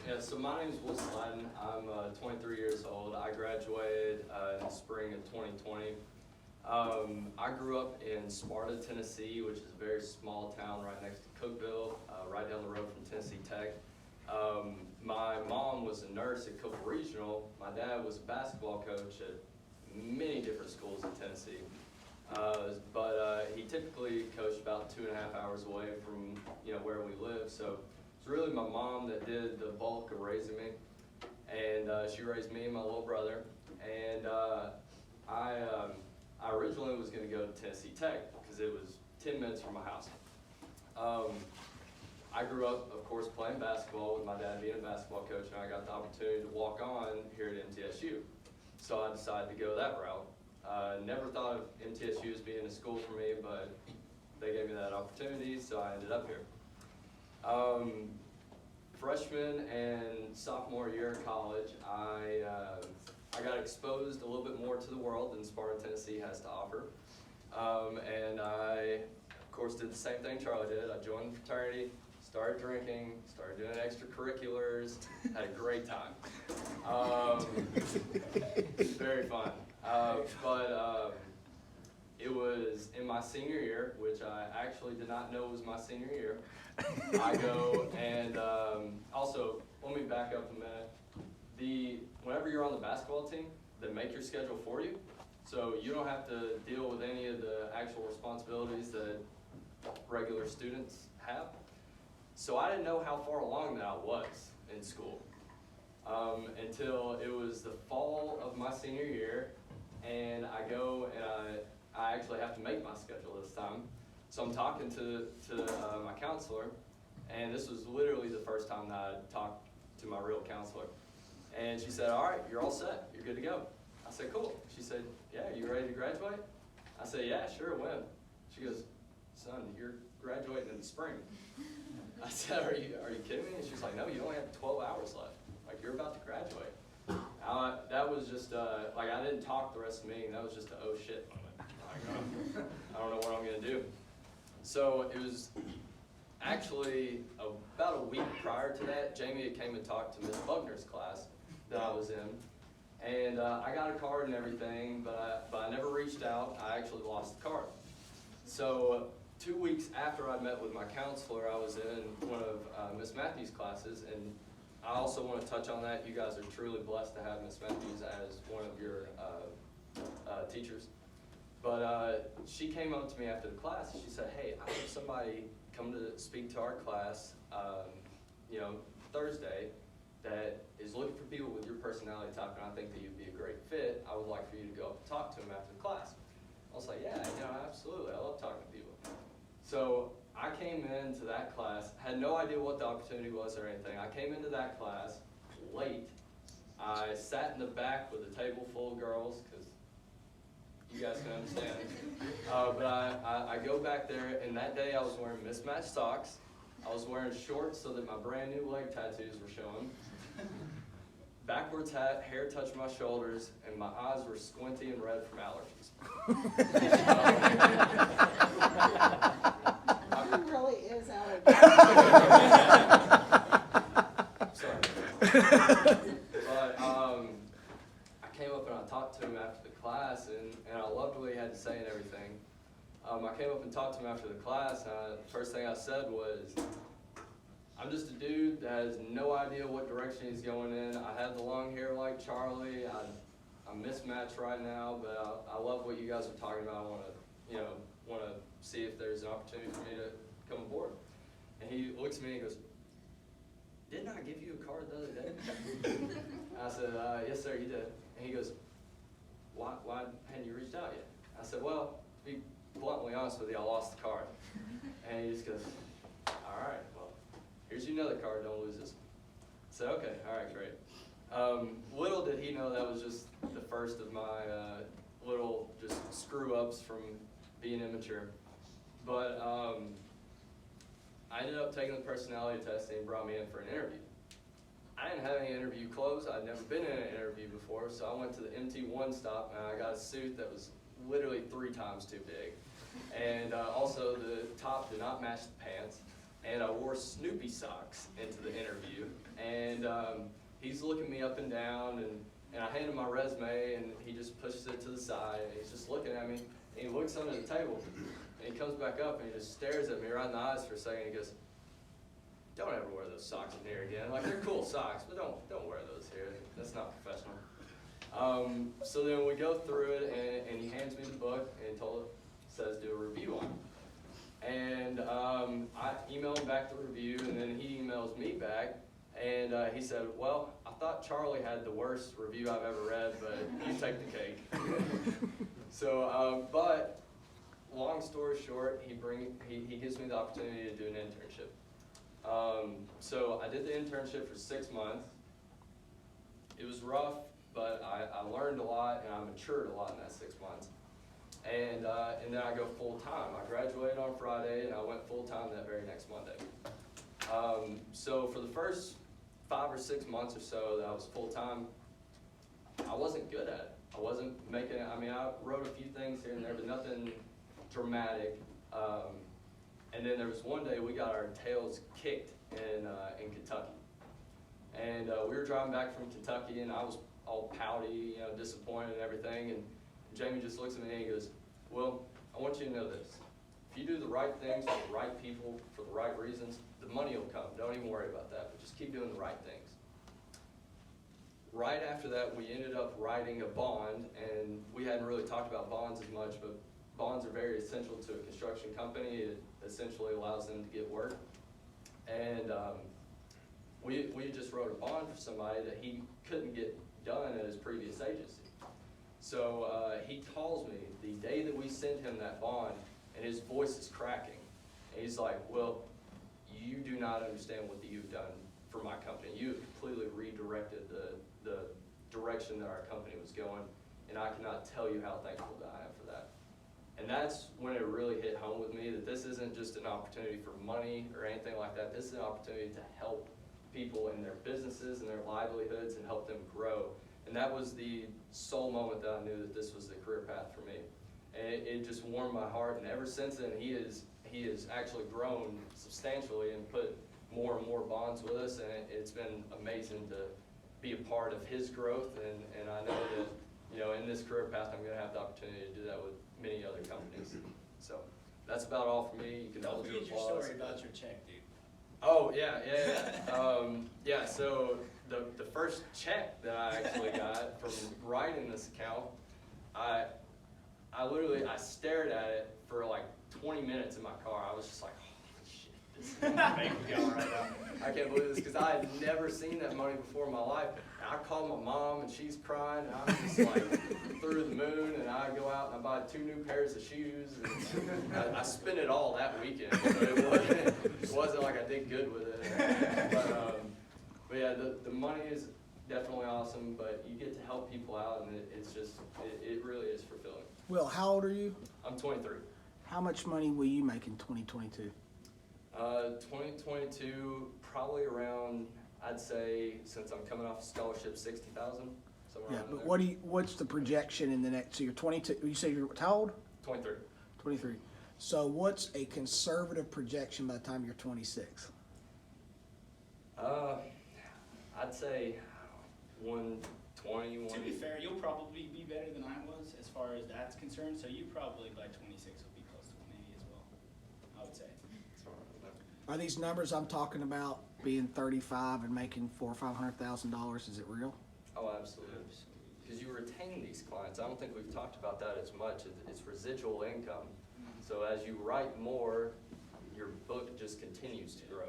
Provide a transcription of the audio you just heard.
Yeah, so my name is Will Sladden. I'm 23 years old. I graduated in the spring of 2020. I grew up in Sparta, Tennessee, which is a very small town right next to Cookeville, right down the road from Tennessee Tech. My mom was a nurse at Cookeville Regional. My dad was a basketball coach at many different schools in Tennessee. But he typically coached about 2.5 hours away from where we live. So it's really my mom that did the bulk of raising me, and she raised me and my little brother. And I originally was going to go to Tennessee Tech because it was 10 minutes from my house. I grew up, of course, playing basketball with my dad being a basketball coach, and I got the opportunity to walk on here at MTSU. So I decided to go that route. Never thought of MTSU as being a school for me, but they gave me that opportunity, so I ended up here. Freshman and sophomore year of college, I got exposed a little bit more to the world than Sparta, Tennessee has to offer. And I, of course, did the same thing Charlie did. I joined the fraternity, started drinking, started doing extracurriculars, had a great time. Very fun. But it was in my senior year, which I actually did not know was my senior year. I go and also, let me back up a minute. Whenever you're on the basketball team, they make your schedule for you. So you don't have to deal with any of the actual responsibilities that regular students have. So I didn't know how far along that I was in school until it was the fall of my senior year, and I go and I actually have to make my schedule this time. So I'm talking to my counselor, and this was literally the first time that I talked to my real counselor. And she said, "All right, you're all set. You're good to go." I said, "Cool." She said, "Yeah, you ready to graduate?" I said, "Yeah, sure, when?" She goes, "Son, you're graduating in the spring." I said, Are you kidding me?" And she's like, "No, you only have 12 hours left. Like, you're about to graduate." That was just, like, I didn't talk the rest of the meeting. That was just a oh shit moment. Like, I don't know what I'm going to do. So it was actually about a week prior to that, Jamie had came and talked to Miss Bugner's class that I was in. And I got a card and everything, but I never reached out. I actually lost the card. So 2 weeks after I met with my counselor, I was in one of Miss Matthews' classes, and I also want to touch on that. You guys are truly blessed to have Miss Matthews as one of your teachers. But she came up to me after the class, and she said, "Hey, I have somebody come to speak to our class, Thursday, that is looking for people with your personality type, and I think that you'd be a great fit. I would like for you to go up and talk to him after the class." I was like, "Yeah, absolutely. I love talking to people." So I came into that class, had no idea what the opportunity was or anything. I came into that class late. I sat in the back with a table full of girls, because you guys can understand. But I go back there, and that day I was wearing mismatched socks. I was wearing shorts so that my brand new leg tattoos were showing. Backwards hat, hair touched my shoulders, and my eyes were squinty and red from allergies. He really is allergic. Sorry. But I came up and I talked to him after the class, and I loved what he had to say and everything. I came up and talked to him after the class, and the first thing I said was, "I'm just a dude that has no idea what direction he's going in. I have the long hair like Charlie. I'm mismatched right now, but I love what you guys are talking about. I want to see if there's an opportunity for me to come aboard." And he looks at me and goes, "Didn't I give you a card the other day?" I said, "Yes, sir, you did." And he goes, why hadn't you reached out yet?" I said, "Well, to be bluntly honest with you, I lost the card." And he just goes, "All right, well, here's another card, don't lose this one." I said, "Okay, all right, great." Little did he know that was just the first of my little just screw-ups from being immature. But I ended up taking the personality test, and he brought me in for an interview. I didn't have any interview clothes. I'd never been in an interview before, so I went to the MT1 stop, and I got a suit that was literally 3 times too big. And also the top did not match the pants. And I wore Snoopy socks into the interview. And And he's looking me up and down, and I hand him my resume, and he just pushes it to the side, and he's just looking at me, and he looks under the table, and he comes back up, and he just stares at me right in the eyes for a second, and he goes, "Don't ever wear those socks in here again. Like, they're cool socks, but don't wear those here. That's not professional." So then we go through it, and he hands me the book, and says do a review on it. And I email him back the review, and then he emails me back, and he said, "Well, I thought Charlie had the worst review I've ever read, but you take the cake." So, but long story short, he gives me the opportunity to do an internship. So I did the internship for 6 months. It was rough, but I learned a lot, and I matured a lot in that 6 months. And then I go full time. I graduated on Friday, and I went full time that very next Monday. So for the first 5 or 6 months or so that I was full time, I wasn't good at it. I wasn't making it. I mean, I wrote a few things here and there, but nothing dramatic. And then there was one day we got our tails kicked in Kentucky. And we were driving back from Kentucky, and I was all pouty, disappointed and everything. And Jamie just looks at me and he goes, "Well, I want you to know this. If you do the right things with the right people for the right reasons, the money will come. Don't even worry about that, but just keep doing the right things." Right after that, we ended up writing a bond, and we hadn't really talked about bonds as much, but bonds are very essential to a construction company. It essentially allows them to get work. And we just wrote a bond for somebody that he couldn't get done at his previous agency. So he calls me the day that we sent him that bond, and his voice is cracking. And he's like, "Well, you do not understand what you've done for my company. You have completely redirected the direction that our company was going, and I cannot tell you how thankful that I am for that." And that's when it really hit home with me that this isn't just an opportunity for money or anything like that. This is an opportunity to help people in their businesses and their livelihoods and help them grow. And that was the sole moment that I knew that this was the career path for me. And it just warmed my heart. And ever since then, he has actually grown substantially and put more and more bonds with us. And it's been amazing to be a part of his growth. And I know that, in this career path, I'm going to have the opportunity to do that with many other companies. So that's about all for me. You can Don't forget your story about your check, dude. Oh, yeah. Yeah, so the first check that I actually got from writing this account, I stared at it for like 20 minutes in my car. I was just like, "Holy shit, this is my bank account right now. I can't believe this," because I had never seen that money before in my life. And I called my mom, and she's crying, and I'm just like through the moon, and I go out and I buy 2 new pairs of shoes, and I spent it all that weekend, so it wasn't like I did good with it. But yeah, the money is definitely awesome, but you get to help people out, and it really is fulfilling. Will, how old are you? I'm 23. How much money will you make in 2022? 2022, probably around, I'd say, since I'm coming off a scholarship, 60,000, somewhere Yeah, around but there. what's the projection in the next, so you're 22, you say you're how old? 23. 23. So what's a conservative projection by the time you're 26? I'd say 120. To be fair, you'll probably be better than I was as far as that's concerned, so you probably by 26 will be close to 180 as well, I would say. Are these numbers I'm talking about being 35 and making $400,000 or $500,000, is it real? Oh, absolutely. Because you retain these clients. I don't think we've talked about that as much. It's residual income. So as you write more, your book just continues to grow.